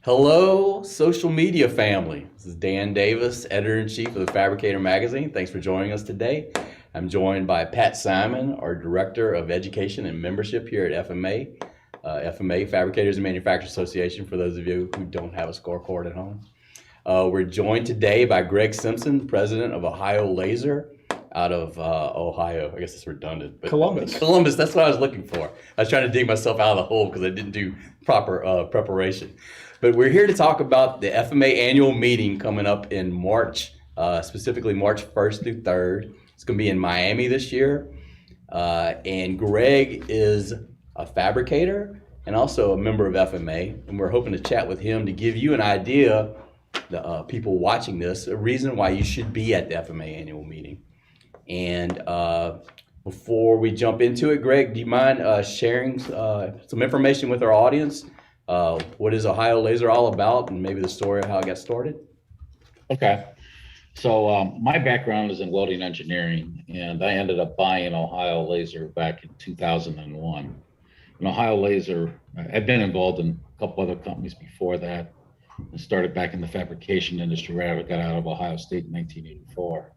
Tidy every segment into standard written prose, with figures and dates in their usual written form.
Hello, social media family. This is Dan Davis, Editor-in-Chief of the Fabricator magazine. Thanks for joining us today. I'm joined by Pat Simon, our Director of Education and Membership here at FMA. FMA, Fabricators Manufacturers Association, for those of you who don't have a scorecard at home. We're joined today by Gregg Simpson, President of Ohio Laser out of Ohio. I guess it's redundant, but Columbus. Columbus, that's what I was looking for. I was trying to dig myself out of the hole because I didn't do proper preparation. But we're here to talk about the FMA Annual Meeting coming up in March, specifically March 1st through 3rd. It's going to be in Miami this year. And Gregg is a fabricator and also a member of FMA. And we're hoping to chat with him to give you an idea, the people watching this, a reason why you should be at the FMA Annual Meeting. And before we jump into it, Gregg, do you mind sharing some information with our audience? What is Ohio Laser all about, and maybe the story of how it got started? Okay. So my background is in welding engineering, and I ended up buying Ohio Laser back in 2001. And Ohio Laser, I've been involved in a couple other companies before that. I started back in the fabrication industry right after I got out of Ohio State in 1984.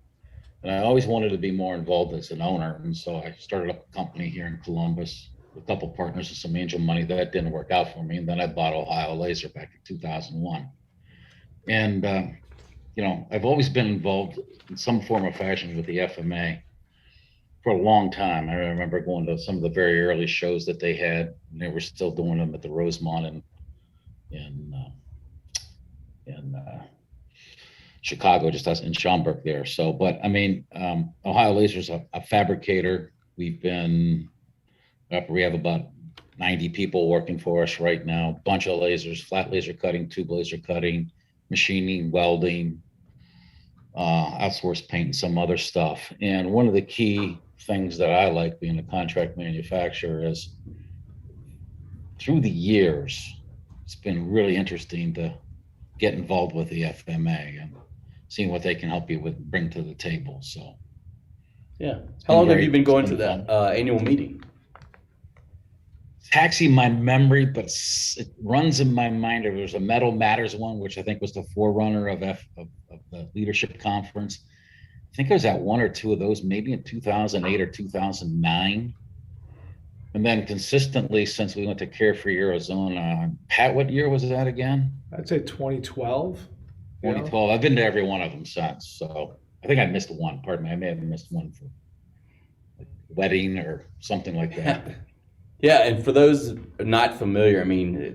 And I always wanted to be more involved as an owner. And so I started up a company here in Columbus with a couple partners and some angel money. That didn't work out for me. And then I bought Ohio Laser back in 2001. And, I've always been involved in some form or fashion with the FMA for a long time. I remember going to some of the very early shows that they had, and they were still doing them at the Rosemont in Chicago, just us in Schaumburg there. So, but I mean, Ohio Laser's a fabricator. We have about 90 people working for us right now, bunch of lasers, flat laser cutting, tube laser cutting, machining, welding, outsourced paint, and some other stuff. And one of the key things that I like being a contract manufacturer is through the years, it's been really interesting to get involved with the FMA and seeing what they can help you with, bring to the table. So, yeah. How long have you been going to that annual meeting? Taxing my memory, but it runs in my mind. There was a Metal Matters one, which I think was the forerunner of the leadership conference. I think I was at one or two of those, maybe in 2008 or 2009. And then consistently since we went to Carefree Arizona. Pat, what year was that again? I'd say 2012. 2012. I've been to every one of them since. So I think I missed one. Pardon me. I may have missed one for like wedding or something like that. Yeah, and for those not familiar, I mean,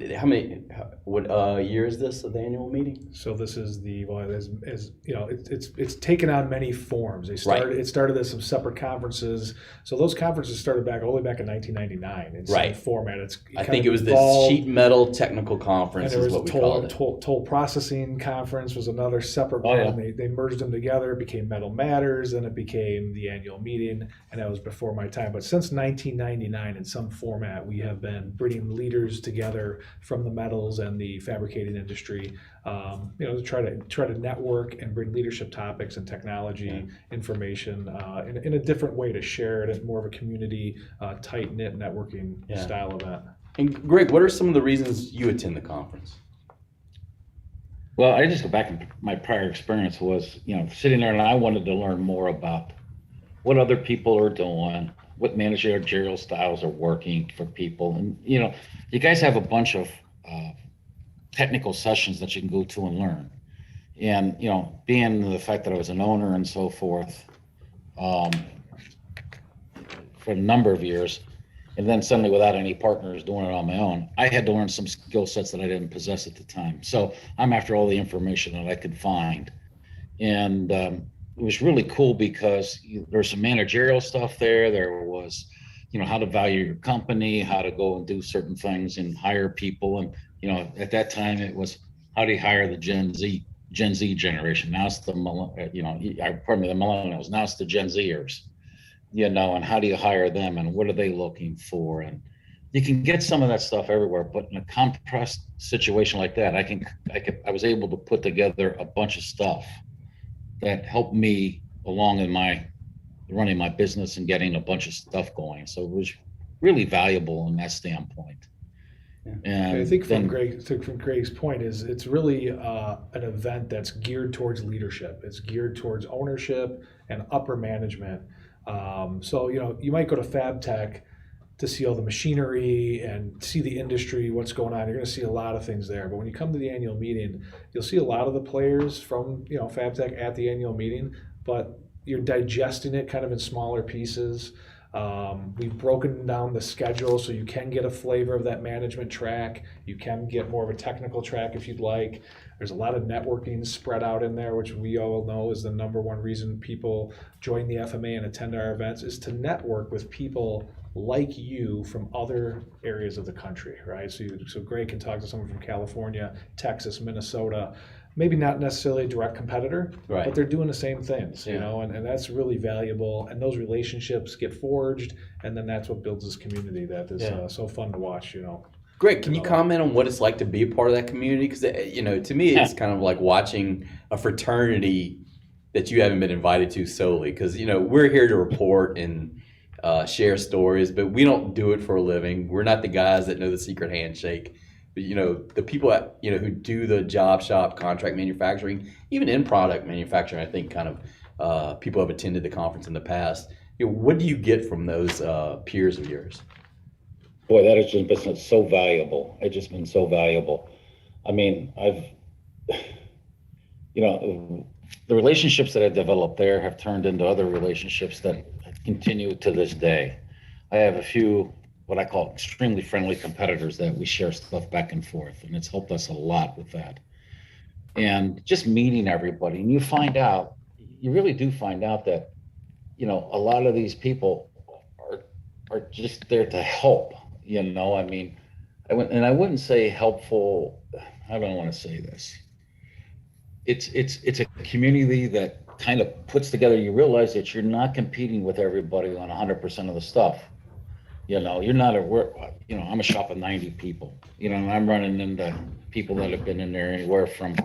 what year is this of the annual meeting? So this is it's taken on many forms. It started as some separate conferences. So those conferences started all the way back in 1999 in some format. I think it was the sheet metal technical conference is what we called it. Toll processing conference was another separate one. They merged them together. It became Metal Matters, and it became the annual meeting, and that was before my time. But since 1999, in some format, we have been bringing leaders together from the metals and the fabricating industry, to try to network and bring leadership topics and technology information in a different way to share it as more of a community, tight-knit networking style event. And Gregg, what are some of the reasons you attend the conference? Well, I just go back and my prior experience was, sitting there and I wanted to learn more about what other people are doing, what managerial styles are working for people. And, you guys have a bunch of technical sessions that you can go to and learn. And, being the fact that I was an owner and so forth for a number of years, and then suddenly without any partners doing it on my own, I had to learn some skill sets that I didn't possess at the time. So I'm after all the information that I could find. And it was really cool because there's some managerial stuff there. There was, how to value your company, how to go and do certain things and hire people. And, at that time it was, how do you hire the Gen Z generation? Now it's the millennials. Now it's the Gen Zers, and how do you hire them and what are they looking for? And you can get some of that stuff everywhere, but in a compressed situation like that, I was able to put together a bunch of stuff that helped me along in my running my business and getting a bunch of stuff going. So it was really valuable in that standpoint. And I think then, from Gregg's point is it's really an event that's geared towards leadership. It's geared towards ownership and upper management. So, you might go to FabTech to see all the machinery and see the industry, what's going on. You're going to see a lot of things there. But when you come to the annual meeting, you'll see a lot of the players from FabTech at the annual meeting, but you're digesting it kind of in smaller pieces. We've broken down the schedule so you can get a flavor of that management track. You can get more of a technical track if you'd like. There's a lot of networking spread out in there, which we all know is the number one reason people join the FMA and attend our events, is to network with people like you from other areas of the country, right? So Gregg can talk to someone from California, Texas, Minnesota, maybe not necessarily a direct competitor, Right. but they're doing the same things, Yeah. and that's really valuable. And those relationships get forged, and then that's what builds this community that is so fun to watch, Greg, can you comment on what it's like to be a part of that community? Because, to me, it's kind of like watching a fraternity that you haven't been invited to solely. Because, we're here to report and share stories, but we don't do it for a living. We're not the guys that know the secret handshake. But, the people who do the job shop, contract manufacturing, even in product manufacturing, I think kind of people have attended the conference in the past. What do you get from those peers of yours? boy, that has just been so valuable. It's just been so valuable. I mean, the relationships that I developed there have turned into other relationships that continue to this day. I have a few, what I call extremely friendly competitors that we share stuff back and forth, and it's helped us a lot with that. And just meeting everybody, and you really do find out that, a lot of these people are just there to help, I mean, I wouldn't say helpful. How do I want to say this? It's a community that kind of puts together. You realize that you're not competing with everybody on 100% of the stuff. You're not I'm a shop of 90 people. I'm running into people that have been in there anywhere from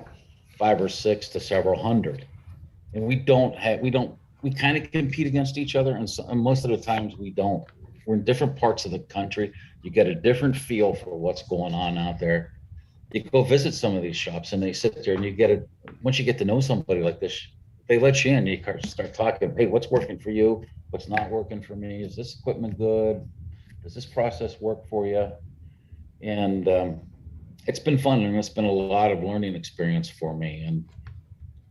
5 or 6 to several hundred, and we kind of compete against each other, and most of the times we don't. We're in different parts of the country. You get a different feel for what's going on out there. You go visit some of these shops, and they sit there, and once you get to know somebody like this, they let you in. You start talking. Hey, what's working for you? What's not working for me? Is this equipment good? Does this process work for you? And it's been fun, and it's been a lot of learning experience for me. And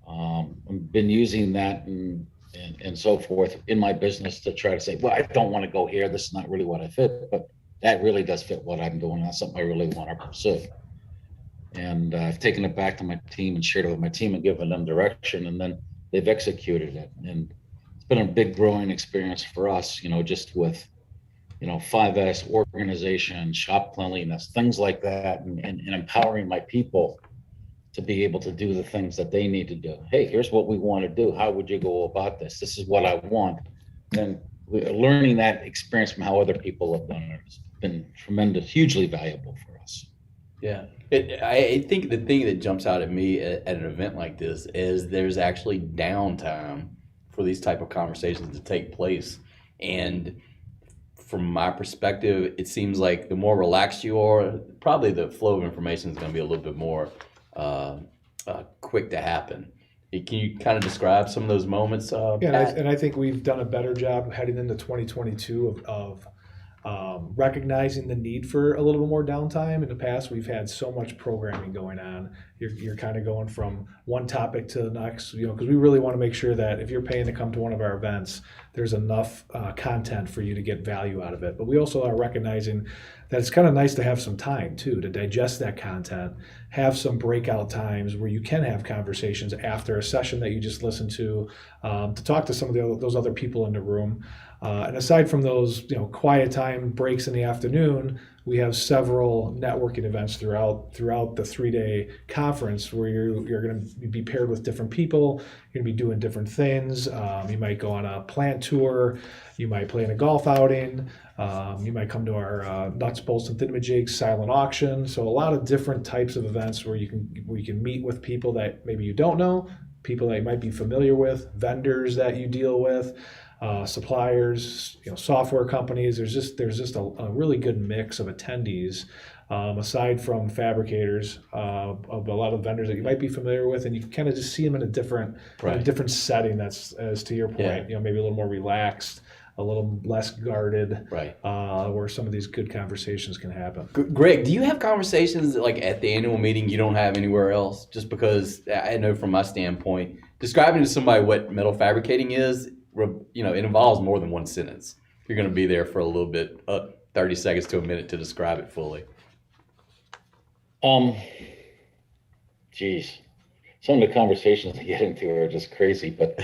I've been using that and so forth in my business to try to say, well, I don't want to go here. This is not really what I fit, but that really does fit what I'm doing. That's something I really want to pursue. And I've taken it back to my team and shared it with my team and given them direction, and then they've executed it. And it's been a big growing experience for us, just with 5S organization, shop cleanliness, things like that, and empowering my people to be able to do the things that they need to do. Hey, here's what we want to do. How would you go about this? This is what I want. And learning that experience from how other people have done it has been tremendous, hugely valuable for us. Yeah. I think the thing that jumps out at me at an event like this is there's actually downtime for these type of conversations to take place. And from my perspective, it seems like the more relaxed you are, probably the flow of information is going to be a little bit more quick to happen. Can you kind of describe some of those moments? And I think we've done a better job heading into 2022 of recognizing the need for a little bit more downtime. In the past, we've had so much programming going on. You're kind of going from one topic to the next, because we really want to make sure that if you're paying to come to one of our events, there's enough content for you to get value out of it. But we also are recognizing that it's kind of nice to have some time too, to digest that content, have some breakout times where you can have conversations after a session that you just listened to talk to some of those other people in the room. And aside from those, quiet time breaks in the afternoon, we have several networking events throughout the 3-day conference where you're going to be paired with different people. You're going to be doing different things. You might go on a plant tour. You might play in a golf outing. You might come to our nuts, bolts, and thingamajigs silent auction. So a lot of different types of events where you can meet with people that maybe you don't know, people that you might be familiar with, vendors that you deal with, suppliers, software companies. There's just a really good mix of attendees. Aside from fabricators, of a lot of vendors that you might be familiar with, and you can kind of just see them in a different setting. That's, as to your point, maybe a little more relaxed, a little less guarded, where some of these good conversations can happen. Greg, do you have conversations like at the annual meeting you don't have anywhere else? Just because I know from my standpoint, describing to somebody what metal fabricating is, it involves more than one sentence. You're going to be there for a little bit, 30 seconds to a minute to describe it fully. Geez, some of the conversations I get into are just crazy, but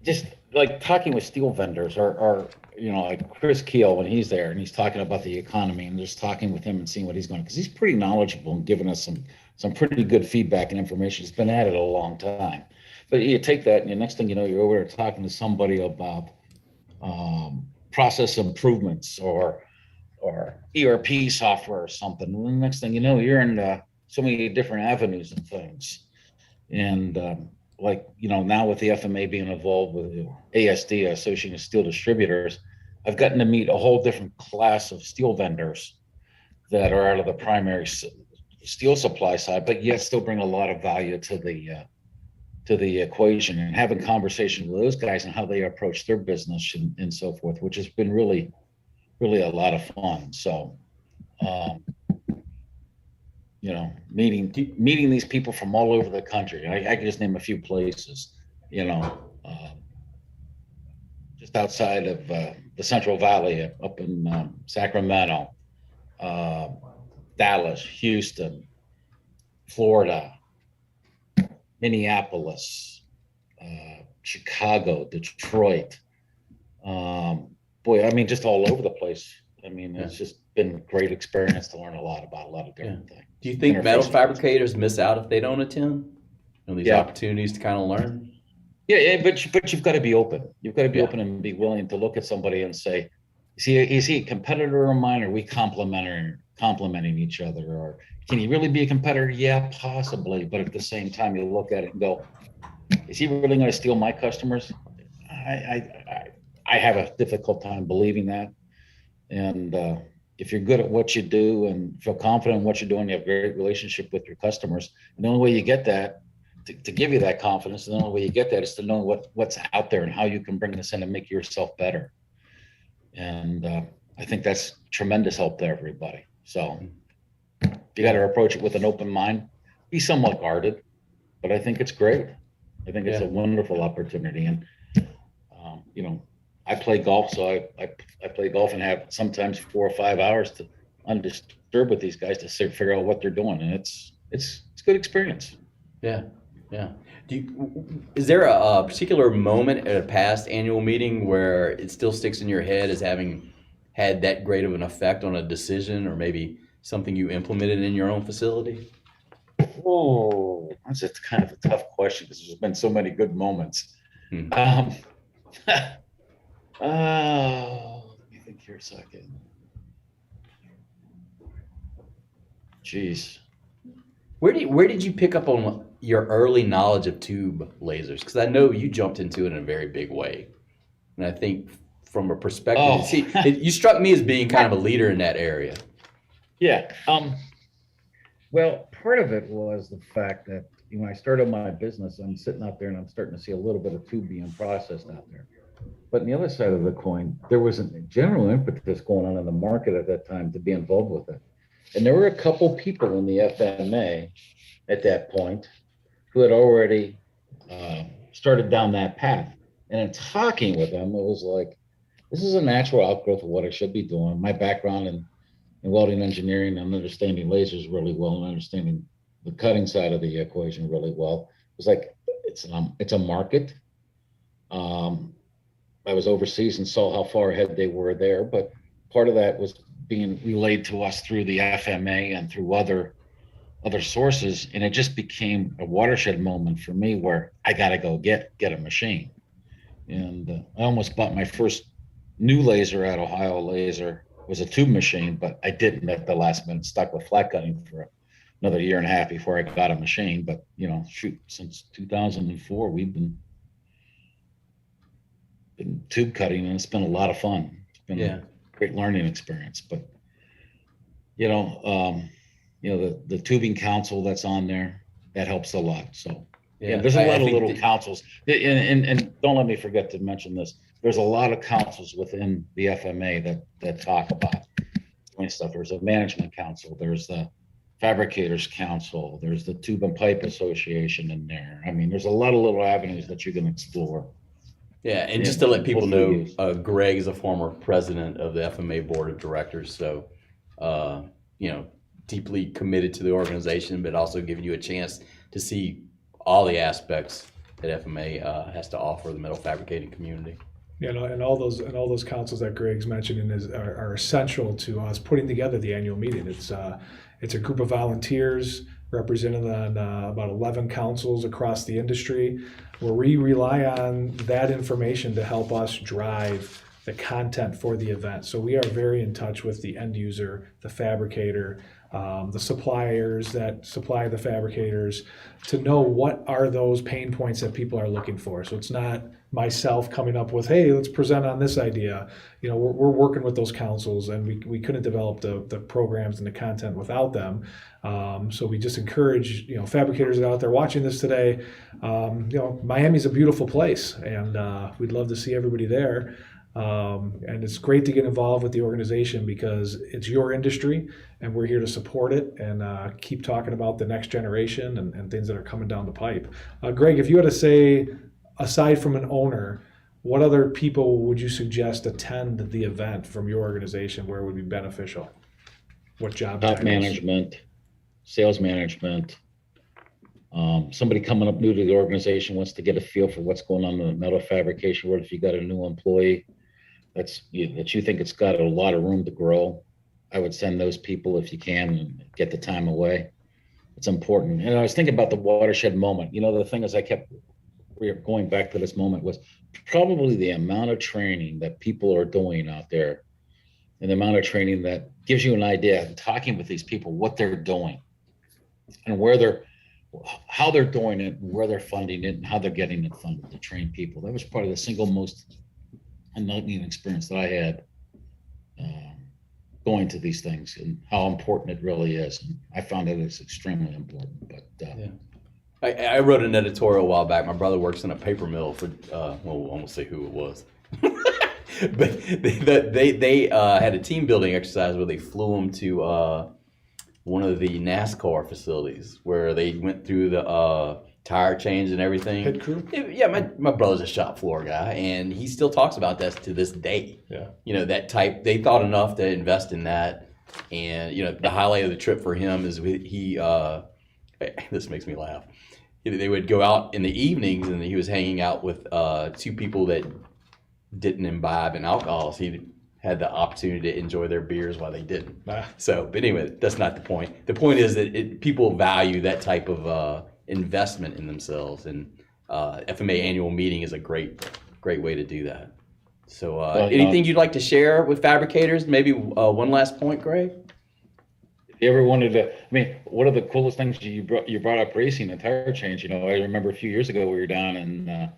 just like talking with steel vendors or like Chris Keel when he's there and he's talking about the economy and just talking with him and seeing what he's going, because he's pretty knowledgeable and giving us some pretty good feedback and information. He's been at it a long time. But you take that and the next thing you know, you're over there talking to somebody about process improvements or ERP software or something. And the next thing you know, you're in so many different avenues and things. And now with the FMA being involved with the ASD, Association of Steel Distributors, I've gotten to meet a whole different class of steel vendors that are out of the primary steel supply side, but yet still bring a lot of value to the equation, and having conversations with those guys and how they approach their business and so forth, which has been really, really a lot of fun. So, meeting these people from all over the country. I can just name a few places, just outside of the Central Valley, up in Sacramento, Dallas, Houston, Florida, Minneapolis, Chicago, Detroit. Just all over the place. It's just been a great experience to learn a lot about a lot of different things. Do you think metal fabricators miss out if they don't attend on these opportunities to kind of learn? Yeah, but you've got to be open. You've got to be open and be willing to look at somebody and say, is he a competitor of mine? Or are we complementing each other? Or can he really be a competitor? Yeah, possibly. But at the same time, you look at it and go, is he really going to steal my customers? I have a difficult time believing that. And if you're good at what you do and feel confident in what you're doing, you have a great relationship with your customers. And the only way you get that, to give you that confidence, and the only way you get that is to know what's out there and how you can bring this in and make yourself better. And I think that's tremendous help to everybody. So you got to approach it with an open mind, be somewhat guarded, but I think it's great. I think it's a wonderful opportunity. And, I play golf, so I play golf and have sometimes 4 or 5 hours to undisturbed with these guys to figure out what they're doing. And it's a good experience. Yeah. Is there a particular moment at a past annual meeting where it still sticks in your head as having had that great of an effect on a decision or maybe something you implemented in your own facility? Oh, that's a kind of a tough question because there's been so many good moments. Let me think here a second. Jeez. Where did you pick up on your early knowledge of tube lasers? Because I know you jumped into it in a very big way. And I think from a perspective, you struck me as being kind of a leader in that area. Yeah. Well, part of it was the fact that when I started my business, I'm sitting out there and I'm starting to see a little bit of tube being processed out there. But on the other side of the coin, there was a general impetus going on in the market at that time to be involved with it. And there were a couple people in the FMA at that point who had already started down that path. And in talking with them, it was like, this is a natural outgrowth of what I should be doing. My background in welding engineering and understanding lasers really well and understanding the cutting side of the equation really well. It was like, it's a market. I was overseas and saw how far ahead they were there, but part of that was being relayed to us through the FMA and through other sources, and it just became a watershed moment for me where I got to go get a machine. And I almost bought my first new laser at Ohio Laser. It was a tube machine, but I didn't at the last minute, stuck with flat cutting for another year and a half before I got a machine. But shoot, since 2004, we've been tube cutting, and it's been a lot of fun. It's been a great learning experience. But the tubing council that's on there, that helps a lot. So there's a lot of little councils, and don't let me forget to mention this. There's a lot of councils within the FMA that talk about doing stuff. There's a management council. There's the Fabricators Council. There's the Tube and Pipe Association in there. I mean, there's a lot of little avenues that you can explore. Yeah, and just to let people know, Gregg is a former president of the FMA Board of Directors, so deeply committed to the organization, but also giving you a chance to see all the aspects that FMA has to offer the metal fabricating community. And all those councils that Gregg's mentioning are essential to us putting together the annual meeting. It's a group of volunteers represented on about 11 councils across the industry, where we rely on that information to help us drive the content for the event. So we are very in touch with the end user, the fabricator, the suppliers that supply the fabricators, to know what are those pain points that people are looking for. So it's not myself coming up with, hey, let's present on this idea. We're working with those councils, and we couldn't develop the programs and the content without them. So we just encourage fabricators that are out there watching this today. Miami's a beautiful place, and we'd love to see everybody there. And it's great to get involved with the organization because it's your industry, and we're here to support it and keep talking about the next generation and things that are coming down the pipe. Gregg, if you had to say, aside from an owner, what other people would you suggest attend the event from your organization where it would be beneficial? What job titles? Top management, sales management. Somebody coming up new to the organization wants to get a feel for what's going on in the metal fabrication world. If you got a new employee that you think it's got a lot of room to grow, I would send those people if you can and get the time away. It's important. And I was thinking about the watershed moment. The thing is, we are going back to this moment, was probably the amount of training that people are doing out there, and the amount of training that gives you an idea, talking with these people, what they're doing and how they're doing it, and where they're funding it, and how they're getting it funded to train people. That was probably the single most enlightening experience that I had going to these things, and how important it really is. And I found it is extremely important. But I wrote an editorial a while back. My brother works in a paper mill for, I won't say who it was. But they had a team building exercise where they flew them to one of the NASCAR facilities where they went through the tire change and everything. Pit crew? Yeah, my brother's a shop floor guy, and he still talks about that to this day. Yeah. That type, they thought enough to invest in that. And, the highlight of the trip for him is this makes me laugh. They would go out in the evenings, and he was hanging out with two people that didn't imbibe in alcohol. So he had the opportunity to enjoy their beers while they didn't. So, but anyway, that's not the point. The point is that people value that type of investment in themselves, and FMA Annual Meeting is a great way to do that. So anything you'd like to share with fabricators? Maybe one last point, Gregg? If you ever wanted to, one of the coolest things you brought up racing and tire change. I remember a few years ago we were down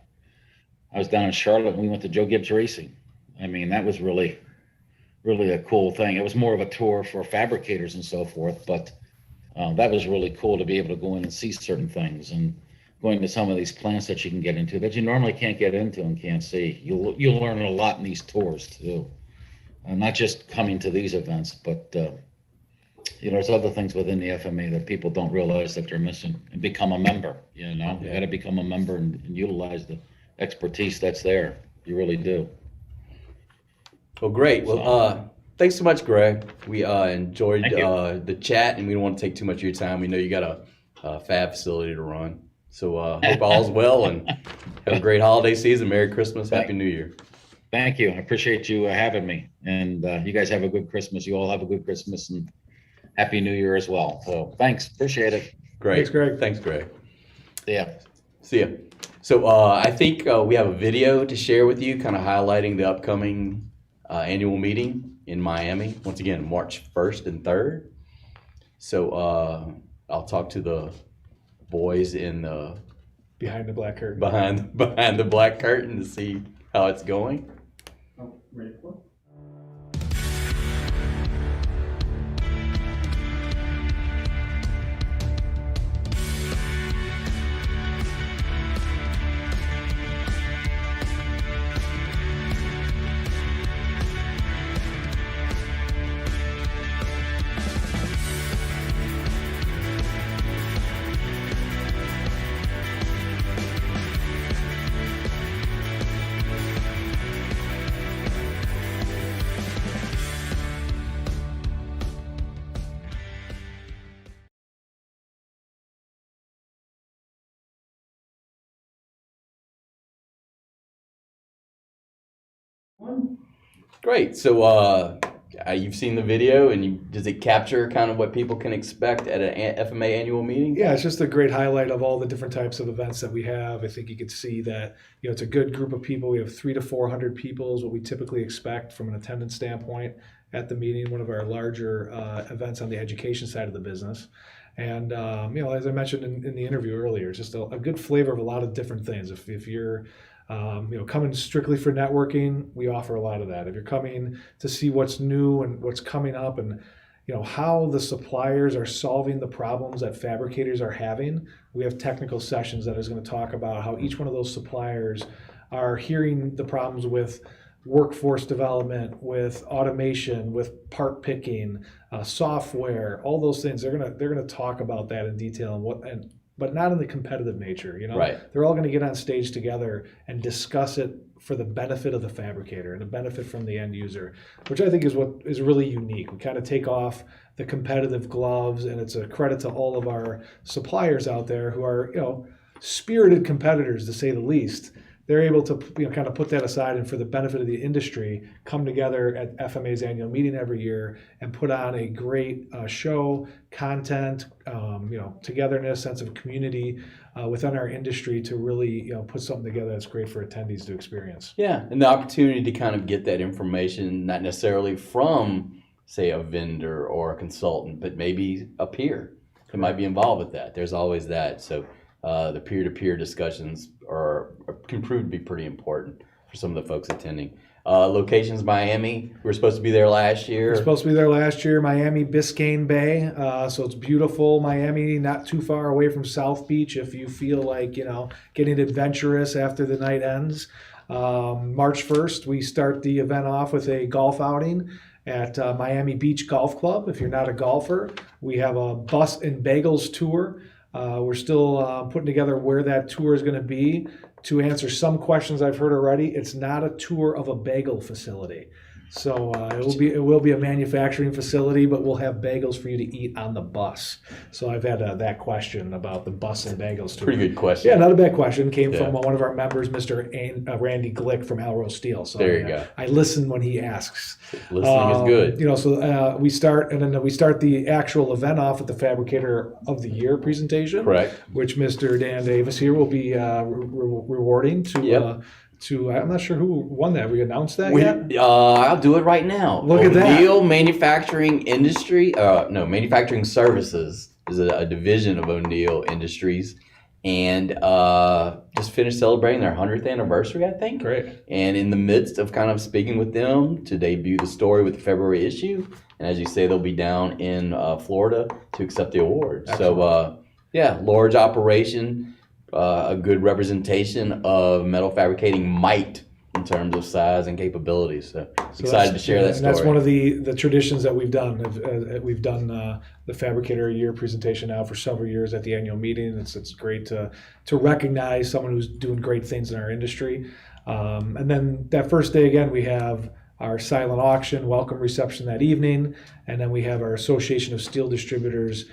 I was down in Charlotte, and we went to Joe Gibbs Racing. That was really, really a cool thing. It was more of a tour for fabricators and so forth, but that was really cool to be able to go in and see certain things, and going to some of these plants that you can get into that you normally can't get into and can't see. You'll learn a lot in these tours too, not just coming to these events, but there's other things within the FMA that people don't realize that they're missing, and become a member. You got to become a member and utilize the expertise that's there. You really do. Well, great. Well, thanks so much, Gregg. We enjoyed the chat, and we don't want to take too much of your time. We know you got a fab facility to run. So hope all's well, and have a great holiday season. Merry Christmas. Happy New Year. Thank you. I appreciate you having me. And you guys have a good Christmas. You all have a good Christmas, and Happy New Year as well. So thanks. Appreciate it. Great. Thanks, Gregg. Thanks, Gregg. Yeah. See ya. So I think we have a video to share with you, kind of highlighting the upcoming annual meeting in Miami. Once again, March 1st and 3rd. So I'll talk to the boys in the Behind the black curtain. behind the black curtain to see how it's going. Oh, ready for it? Great. So you've seen the video, and does it capture kind of what people can expect at an FMA annual meeting? Yeah, it's just a great highlight of all the different types of events that we have. I think you could see that, you know, it's a good group of people. We have 300 to 400 people is what we typically expect from an attendance standpoint at the meeting, one of our larger events on the education side of the business. And, you know, as I mentioned in the interview earlier, it's just a good flavor of a lot of different things. If you're you know, coming strictly for networking, we offer a lot of that. If you're coming to see what's new and what's coming up and, you know, how the suppliers are solving the problems that fabricators are having, we have technical sessions that is going to talk about how each one of those suppliers are hearing the problems with workforce development, with automation, with part picking, software, all those things. They're gonna talk about that in detail but not in the competitive nature, you know. Right. They're all going to get on stage together and discuss it for the benefit of the fabricator and the benefit from the end user, which I think is what is really unique. We kind of take off the competitive gloves, and it's a credit to all of our suppliers out there who are, you know, spirited competitors to say the least. They're able to, you know, kind of put that aside and for the benefit of the industry, come together at FMA's annual meeting every year and put on a great show, content, you know, togetherness, sense of community within our industry to really, you know, put something together that's great for attendees to experience. Yeah, and the opportunity to kind of get that information, not necessarily from, say, a vendor or a consultant, but maybe a peer who might be involved with that. There's always that. So the peer-to-peer discussions can prove to be pretty important for some of the folks attending. Locations, Miami. We were supposed to be there last year. We're supposed to be there last year, Miami, Biscayne Bay. So it's beautiful. Miami, not too far away from South Beach if you feel like, you know, getting adventurous after the night ends. March 1st, we start the event off with a golf outing at Miami Beach Golf Club. If you're not a golfer, we have a bus and bagels tour. We're still putting together where that tour is going to be. To answer some questions I've heard already, it's not a tour of a bagel facility. So it will be a manufacturing facility, but we'll have bagels for you to eat on the bus. So I've had that question about the bus and bagels tour. Pretty good question. Yeah, not a bad question. Came from one of our members, Mr. Randy Glick from Alro Steel. So there you go. I listen when he asks. Listening is good. You know, so we start the actual event off with the Fabricator of the Year presentation. Correct. Which Mr. Dan Davis here will be rewarding to. Yep. I'm not sure who won that. We announced that yet? I'll do it right now. Look at that. O'Neill Manufacturing Manufacturing Services is a division of O'Neill Industries, and just finished celebrating their 100th anniversary, I think. Great. And in the midst of kind of speaking with them to debut the story with the February issue, and as you say, they'll be down in Florida to accept the award. Excellent. So, large operation. A good representation of metal fabricating might in terms of size and capabilities. So excited to share that story. And that's one of the traditions that we've done. We've done the Fabricator of the Year presentation now for several years at the annual meeting. It's great to recognize someone who's doing great things in our industry. And then that first day, again, we have our silent auction, welcome reception that evening, and then we have our Association of Steel Distributors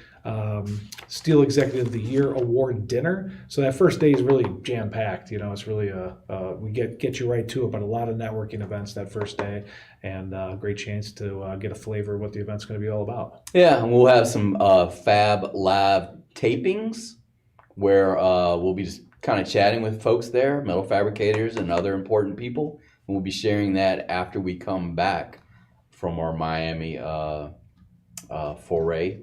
Steel Executive of the Year Award dinner. So that first day is really jam-packed. You know, it's really we get you right to it, but a lot of networking events that first day, and a great chance to get a flavor of what the event's going to be all about. Yeah, and we'll have some Fab Live tapings where we'll be just kind of chatting with folks there, metal fabricators and other important people. And we'll be sharing that after we come back from our Miami foray.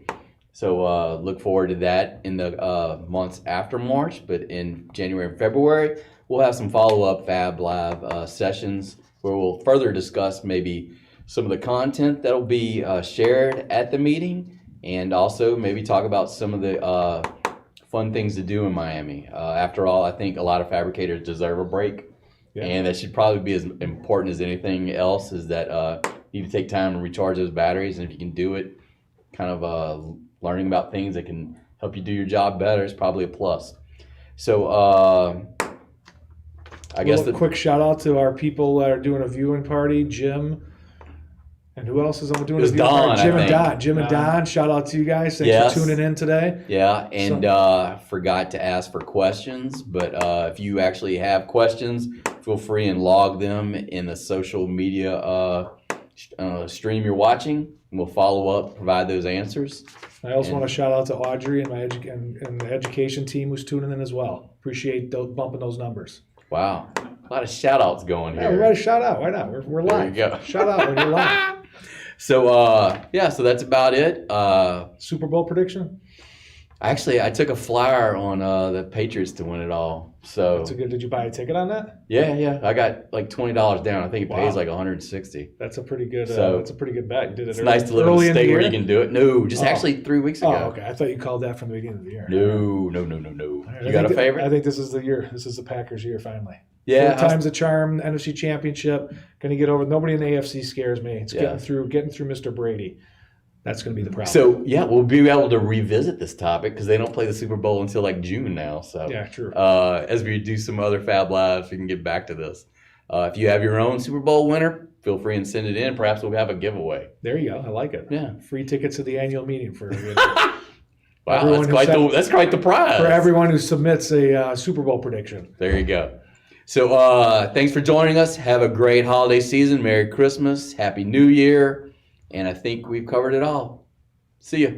So look forward to that in the months after March. But in January and February, we'll have some follow-up Fab Live sessions where we'll further discuss maybe some of the content that will be shared at the meeting, and also maybe talk about some of the fun things to do in Miami. After all, I think a lot of fabricators deserve a break, and that should probably be as important as anything else, is that you need to take time to recharge those batteries, and if you can do it kind of learning about things that can help you do your job better is probably a plus. So I guess a quick shout out to our people that are doing a viewing party, Jim. And who else is doing a viewing party? Jim and Don. Shout out to you guys. Thanks for tuning in today. Yeah, and forgot to ask for questions, but if you actually have questions, feel free and log them in the social media stream you're watching, and we'll follow up, provide those answers. I also want to shout out to Audrey and and the education team who's tuning in as well. Appreciate bumping those numbers. Wow, a lot of shout outs going here. Yeah, everybody shout out. Why not? We're live. There you go. Shout out when you're live. So so that's about it. Super Bowl prediction? Actually, I took a flyer on the Patriots to win it all. So that's a good. Did you buy a ticket on that? Yeah. I got like $20 down. I think it pays like $160. That's a pretty good. So that's a pretty good bet. You did it. It's nice to live in a state where you can do it. No, just actually 3 weeks ago. Oh, okay. I thought you called that from the beginning of the year. No. Right, You got a favorite? I think this is the year. This is the Packers' year finally. Yeah. 4 times the charm, NFC Championship. Going to get over. Nobody in the AFC scares me. It's getting through Mr. Brady. That's going to be the problem. So we'll be able to revisit this topic because they don't play the Super Bowl until like June now. So yeah, true. As we do some other Fab Lives, we can get back to this. If you have your own Super Bowl winner, feel free and send it in. Perhaps we'll have a giveaway. There you go. I like it. Yeah. Free tickets to the annual meeting for wow, that's quite the prize. For everyone who submits a Super Bowl prediction. There you go. So thanks for joining us. Have a great holiday season. Merry Christmas. Happy New Year. And I think we've covered it all. See ya.